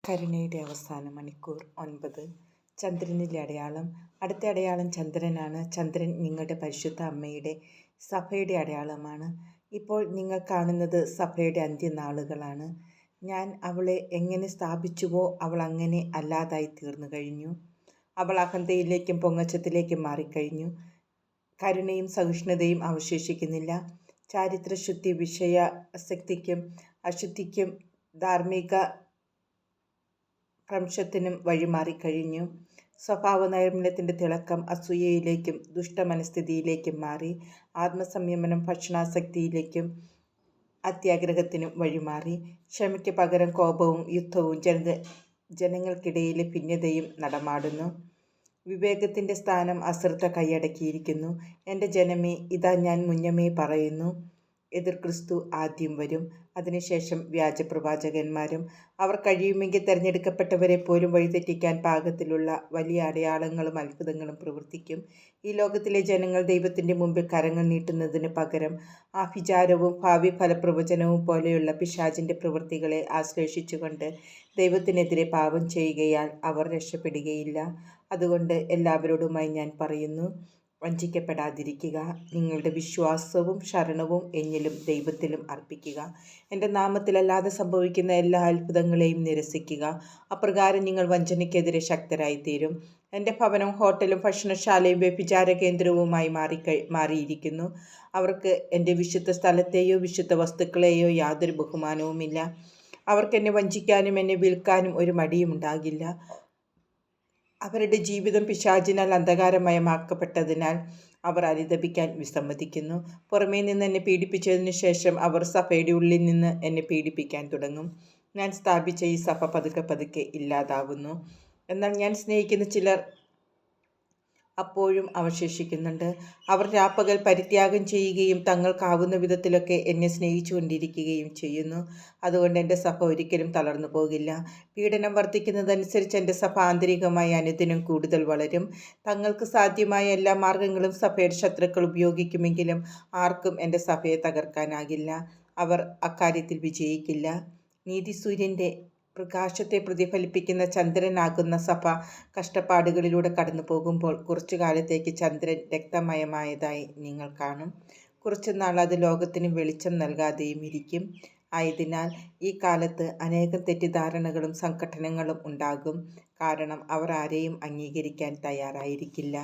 കരുണയുടെ അവസാന മണിക്കൂർ 9. ചന്ദ്രനിലെ അടയാളം. അടുത്ത അടയാളം ചന്ദ്രനാണ്. ചന്ദ്രൻ നിങ്ങളുടെ പരിശുദ്ധ അമ്മയുടെ സഭയുടെ അടയാളമാണ്. ഇപ്പോൾ നിങ്ങൾ കാണുന്നത് സഭയുടെ അന്ത്യനാളുകളാണ്. ഞാൻ അവളെ എങ്ങനെ സ്ഥാപിച്ചുവോ അവൾ അങ്ങനെ അല്ലാതായി തീർന്നു കഴിഞ്ഞു. അവൾ അഹന്തയിലേക്കും പൊങ്ങച്ചത്തിലേക്കും മാറിക്കഴിഞ്ഞു. കരുണയും സഹിഷ്ണുതയും അവശേഷിക്കുന്നില്ല. ചാരിത്രശുദ്ധി വിഷയാസക്തിക്കും അശുദ്ധിക്കും ധാർമ്മിക ഭ്രംശത്തിനും വഴിമാറിക്കഴിഞ്ഞു. സ്വഭാവ നൈർമല്യത്തിൻ്റെ തിളക്കം അസൂയയിലേക്കും ദുഷ്ടമനസ്ഥിതിയിലേക്കും മാറി. ആത്മസംയമനം ഭക്ഷണാസക്തിയിലേക്കും അത്യാഗ്രഹത്തിനും വഴിമാറി. ക്ഷമയ്ക്ക് പകരം കോപവും യുദ്ധവും ജനങ്ങൾക്കിടയിലെ ഭിന്നതയും നടമാടുന്നു. വിവേകത്തിൻ്റെ സ്ഥാനം അശ്രദ്ധ കൈയടക്കിയിരിക്കുന്നു. എൻ്റെ ജനമേ, ഇതാ ഞാൻ മുന്നമേ പറയുന്നു. എതിർ ക്രിസ്തു ആദ്യം വരും, അതിനുശേഷം വ്യാജപ്രവാചകന്മാരും. അവർ കഴിയുമെങ്കിൽ തിരഞ്ഞെടുക്കപ്പെട്ടവരെ പോലും വഴിതെറ്റിക്കാൻ പാകത്തിലുള്ള വലിയ അടയാളങ്ങളും അത്ഭുതങ്ങളും പ്രവർത്തിക്കും. ഈ ലോകത്തിലെ ജനങ്ങൾ ദൈവത്തിൻ്റെ മുമ്പിൽ കരങ്ങൾ നീട്ടുന്നതിന് പകരം ആഭിചാരവും ഭാവി ഫലപ്രവചനവും പോലെയുള്ള പിശാചിൻ്റെ പ്രവൃത്തികളെ ആശ്ലേഷിച്ചുകൊണ്ട് ദൈവത്തിനെതിരെ പാപം ചെയ്യുകയാൽ അവർ രക്ഷപ്പെടുകയില്ല. അതുകൊണ്ട് എല്ലാവരോടുമായി ഞാൻ പറയുന്നു, വഞ്ചിക്കപ്പെടാതിരിക്കുക. നിങ്ങളുടെ വിശ്വാസവും ശരണവും എന്നിലും ദൈവത്തിലും അർപ്പിക്കുക. എൻ്റെ നാമത്തിലല്ലാതെ സംഭവിക്കുന്ന എല്ലാ അത്ഭുതങ്ങളെയും നിരസിക്കുക. അപ്രകാരം നിങ്ങൾ വഞ്ചനയ്ക്കെതിരെ ശക്തരായിത്തീരും. എൻ്റെ ഭവനം ഹോട്ടലും ഭക്ഷണശാലയും വ്യഭിചാര കേന്ദ്രവുമായി മാറിയിരിക്കുന്നു. അവർക്ക് എൻ്റെ വിശുദ്ധ സ്ഥലത്തെയോ വിശുദ്ധ വസ്തുക്കളെയോ യാതൊരു ബഹുമാനവുമില്ല. അവർക്ക് എന്നെ വഞ്ചിക്കാനും എന്നെ വിൽക്കാനും ഒരു മടിയും ഉണ്ടാകില്ല. അവരുടെ ജീവിതം പിശാചിനാൽ അന്ധകാരമയമാക്കപ്പെട്ടതിനാൽ അവർ അനുതപിക്കാൻ വിസമ്മതിക്കുന്നു. പുറമേ നിന്ന് എന്നെ പീഡിപ്പിച്ചതിനു ശേഷം അവർ സഭയുടെ ഉള്ളിൽ നിന്ന് എന്നെ പീഡിപ്പിക്കാൻ തുടങ്ങും. ഞാൻ സ്ഥാപിച്ച ഈ സഭ പതുക്കെ പതുക്കെ ഇല്ലാതാവുന്നു. എന്നാൽ ഞാൻ സ്നേഹിക്കുന്ന ചിലർ അപ്പോഴും അവശേഷിക്കുന്നുണ്ട്. അവർ രാപ്പകൽ പരിത്യാഗം ചെയ്യുകയും തങ്ങൾക്കാവുന്ന വിധത്തിലൊക്കെ എന്നെ സ്നേഹിച്ചുകൊണ്ടിരിക്കുകയും ചെയ്യുന്നു. അതുകൊണ്ട് എൻ്റെ സഭ ഒരിക്കലും തളർന്നു പോകില്ല. പീഡനം വർദ്ധിക്കുന്നതനുസരിച്ച് എൻ്റെ സഭ ആന്തരികമായി അനുദിനം കൂടുതൽ വളരും. തങ്ങൾക്ക് സാധ്യമായ എല്ലാ മാർഗങ്ങളും സഭയുടെ ശത്രുക്കൾ ഉപയോഗിക്കുമെങ്കിലും ആർക്കും എൻ്റെ സഭയെ തകർക്കാനാകില്ല. അവർ അക്കാര്യത്തിൽ വിജയിക്കില്ല. നീതിസൂര്യൻ്റെ പ്രകാശത്തെ പ്രതിഫലിപ്പിക്കുന്ന ചന്ദ്രനാകുന്ന സഭ കഷ്ടപ്പാടുകളിലൂടെ കടന്നു പോകുമ്പോൾ കുറച്ചു കാലത്തേക്ക് ചന്ദ്രൻ രക്തമയമായതായി നിങ്ങൾ കാണും. കുറച്ചുനാൾ അത് ലോകത്തിന് വെളിച്ചം നൽകാതെയും ഇരിക്കും. ആയതിനാൽ ഈ കാലത്ത് അനേകം തെറ്റിദ്ധാരണകളും സംഘട്ടനങ്ങളും ഉണ്ടാകും. കാരണം അവർ ആരെയും അംഗീകരിക്കാൻ തയ്യാറായിരിക്കില്ല.